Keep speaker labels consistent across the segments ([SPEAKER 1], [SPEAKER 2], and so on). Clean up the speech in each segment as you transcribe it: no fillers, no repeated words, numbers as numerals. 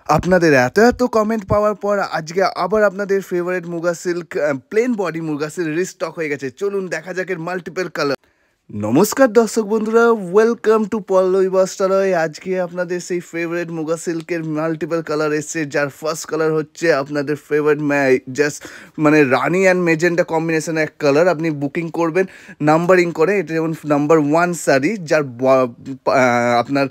[SPEAKER 1] আপনাদের এত কমেন্ট পাওয়ার পর আজকে আবার আপনাদের favourite muga silk plane body muga silk restock হয়ে গেছে। চলুন দেখা যাক এর মাল্টিপল কালার। নমস্কার দর্শক বন্ধুরা, ওয়েলকাম টু পল্লবী বস্ত্রালয়। আজকে আপনাদের সেই ফেভারিট মুগা সিল্কের মাল্টিপল কালার এসছে, যার ফার্স্ট কালার হচ্ছে আপনাদের ফেভারিট জাস্ট মানে রানি অ্যান্ড মেজেন্টা কম্বিনেশনের এক কালার। আপনি বুকিং করবেন নাম্বারিং করে। এটা যেমন নাম্বার 1 শাড়ি, যার আপনার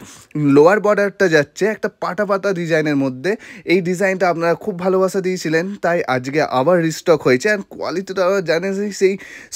[SPEAKER 1] লোয়ার বর্ডারটা যাচ্ছে একটা পাটা পাতা ডিজাইনের মধ্যে। এই ডিজাইনটা আপনারা খুব ভালোবাসা দিয়েছিলেন, তাই আজকে আবার রিস্টক হয়েছে। অ্যান্ড কোয়ালিটিটা জানেন সেই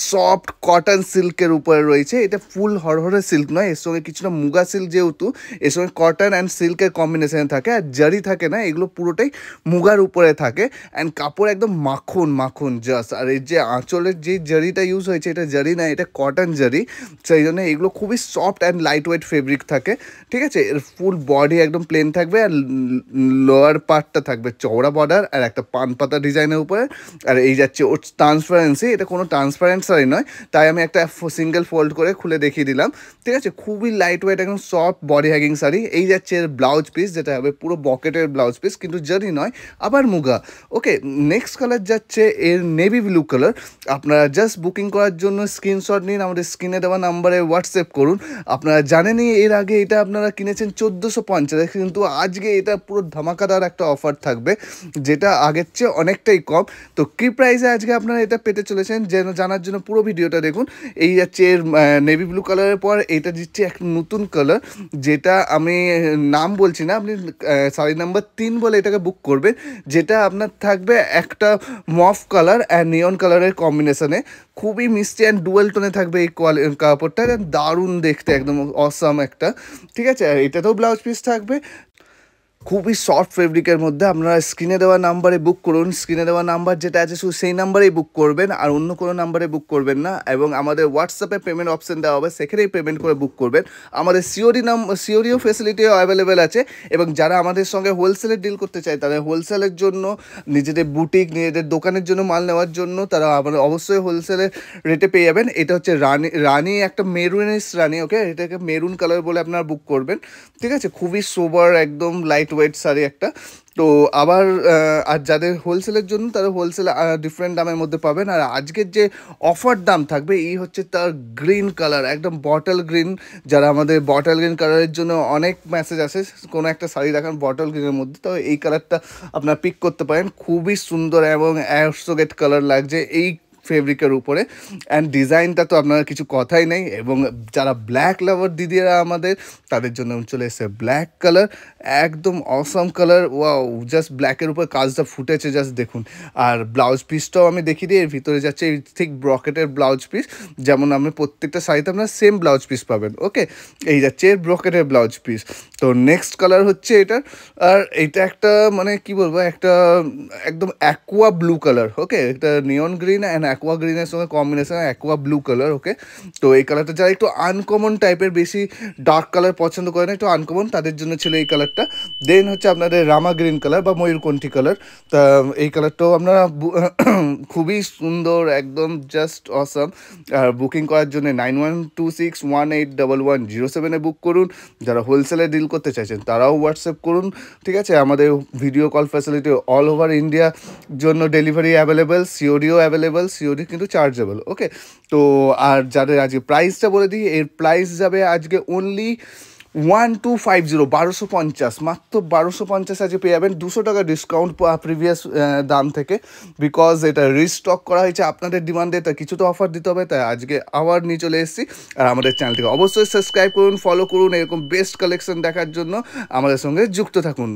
[SPEAKER 1] সফট কটন সিল্কের উপরে রয়েছে। এটা ফুল হরহরে সিল্ক নয়, এর সঙ্গে কিছুটা মুগা সিল্ক, যেহেতু এর সঙ্গে কটন অ্যান্ড সিল্কের কম্বিনেশন থাকে, আর জারি থাকে না, এগুলো পুরোটাই মুগার উপরে থাকে। অ্যান্ড কাপড় একদম মাখন মাখন জাস্ট। আর এই যে আঁচলের যে জারিটা ইউজ হয়েছে, এটা জারি না, এটা কটন জারি, সেই জন্য এগুলো খুবই soft and light weight fabric থাকে। ঠিক আছে, এর ফুল বডি একদম প্লেন থাকবে, আর লোয়ার পার্টটা থাকবে চওড়া বর্ডার আর একটা পান পাতা ডিজাইনের উপরে। আর এই যাচ্ছে ওর ট্রান্সপারেন্সি, এটা কোনো ট্রান্সপারেন্ট শাড়ি নয়, তাই আমি একটা সিঙ্গেল ফোল্ড করে খুলে দেখিয়ে দিলাম। ঠিক আছে, খুবই লাইট ওয়েট একদম সফট বডি হ্যাগিং শাড়ি। এই যাচ্ছে এর ব্লাউজ পিস, যেটা হবে পুরো বকেটের ব্লাউজ পিস, কিন্তু জারি নয়, আবার মুগা। ওকে, নেক্সট কালার যাচ্ছে এর নেভি ব্লু কালার। আপনারা জাস্ট বুকিং করার জন্য স্ক্রিনশট নিন, আমাদের স্ক্রিনে দেওয়া নাম্বারে হোয়াটসঅ্যাপ করুন। আপনারা জানেনই এর আগে এটা আপনারা কিনেছেন 1450, কিন্তু আজকে এটা পুরো ধামাকাদার একটা অফার থাকবে, যেটা আগের চেয়ে অনেকটাই কম। তো কী প্রাইসে আজকে আপনারা এটা পেতে চলেছেন জানার জন্য পুরো ভিডিওটা দেখুন। এই যাচ্ছে এর নেভি ব্লু কালারের পর এটা দিচ্ছে এক নতুন কালার, যেটা আমি নাম বলছি না, আপনি শাড়ি নাম্বার 3 বলে এটাকে বুক করবেন, যেটা আপনার থাকবে একটা মফ কালার অ্যান্ড নিয়ন কালারের কম্বিনেশনে। খুবই মিষ্টি অ্যান্ড ডুয়েল টোনে থাকবে এই কাপড়টা, দারুণ দেখতে, একদম অসাম একটা। ঠিক আছে, আর এটাতেও ব্লাউজ পিস থাকবে, খুবই সফট ফেব্রিকের মধ্যে। আপনারা স্ক্রিনে দেওয়া নাম্বারে বুক করুন। স্ক্রিনে দেওয়া নাম্বার যেটা আছে শুধু সেই নাম্বারেই বুক করবেন, আর অন্য কোনো নাম্বারে বুক করবেন না। এবং আমাদের হোয়াটসঅ্যাপে পেমেন্ট অপশান দেওয়া হবে, সেখানেই পেমেন্ট করে বুক করবেন। আমাদের সিওরিও ফেসিলিটিও অ্যাভেলেবেল আছে। এবং যারা আমাদের সঙ্গে হোলসেলের ডিল করতে চায়, তাদের হোলসেলের জন্য, নিজেদের বুটিক, নিজেদের দোকানের জন্য মাল নেওয়ার জন্য, তারা আমাদের অবশ্যই হোলসেলের রেটে পেয়ে যাবেন। এটা হচ্ছে রানি একটা মেরুনিস রানি। ওকে, এটাকে মেরুন কালার বলে আপনারা বুক করবেন। ঠিক আছে, খুবই সোবার, একদম লাইট ওয়েট শাড়ি একটা। তো আবার আর যাদের হোলসেলের জন্য, তারা হোলসেলে ডিফারেন্ট দামের মধ্যে পাবেন। আর আজকের যে অফার দাম থাকবে, এই হচ্ছে তার গ্রিন কালার, একদম বটল গ্রিন। যারা আমাদের বটল গ্রিন কালারের জন্য অনেক মেসেজ আসে, কোনো একটা শাড়ি দেখান বটল গ্রিনের মধ্যে, তো এই কালারটা আপনারা পিক করতে পারেন। খুবই সুন্দর এবং অ্যাশোগেট কালার লাগছে এই ফেব্রিকের উপরে। অ্যান্ড ডিজাইনটা তো আপনার কিছু কথাই নেই। এবং যারা ব্ল্যাক লাভার দিদিরা আমাদের, তাদের জন্য চলে এসেছে ব্ল্যাক কালার, একদম অসম কালার। ওয়াও, জাস্ট ব্ল্যাকের উপর কাজটা ফুটেছে, জাস্ট দেখুন। আর ব্লাউজ পিসটাও আমি দেখিয়ে দিই, এর ভিতরে যাচ্ছে এই ঠিক ব্রকেটের ব্লাউজ পিস, যেমন আপনি প্রত্যেকটা শাড়িতে আপনার সেম ব্লাউজ পিস পাবেন। ওকে, এই যাচ্ছে এর ব্রকেটের ব্লাউজ পিস। তো নেক্সট কালার হচ্ছে এটার, আর এটা একটা মানে কি বলবো, একটা একদম অ্যাকোয়া ব্লু কালার। ওকে, একটা নিয়ন গ্রিন অ্যান্ড অ্যাকোয়া গ্রিনের সঙ্গে কম্বিনেশন অ্যাকোয়া ব্লু কালার। ওকে, তো এই কালারটা যারা একটু আনকমন টাইপের, বেশি ডার্ক কালার পছন্দ করে না, একটু আনকমন, তাদের জন্য ছিল এই কালারটা। দেন হচ্ছে আপনাদের রামা গ্রিন কালার বা ময়ূরকণ্ঠী কালার। তা এই কালারটাও আপনারা খুবই সুন্দর, একদম জাস্ট অসাম। আর বুকিং করার জন্য 9126181107 বুক করুন। যারা হোলসেলে ডিল করতে চাইছেন, তারাও হোয়াটসঅ্যাপ করুন। ঠিক আছে, আমাদের video call facility all over India জন্য ডেলিভারি অ্যাভেলেবেল, সিওডিও অ্যাভেলেবেল, সিওডি কিন্তু চার্জেবল। ওকে, তো আর যাদের আজকে প্রাইসটা বলে দিই, এর প্রাইস যাবে আজকে অনলি 1250, 1250, মাত্র 1250 আজকে পেয়ে যাবেন। 200 টাকা ডিসকাউন্ট প্রিভিয়াস দাম থেকে, বিকজ এটা রিস্টক করা হয়েছে আপনাদের ডিমান্ডে, তাই কিছু তো অফার দিতে হবে, তাই আজকে আবার নিয়ে চলে এসেছি। আর আমাদের চ্যানেলটিকে অবশ্যই সাবস্ক্রাইব করুন, ফলো করুন, এরকম বেস্ট কালেকশন দেখার জন্য আমাদের সঙ্গে যুক্ত থাকুন।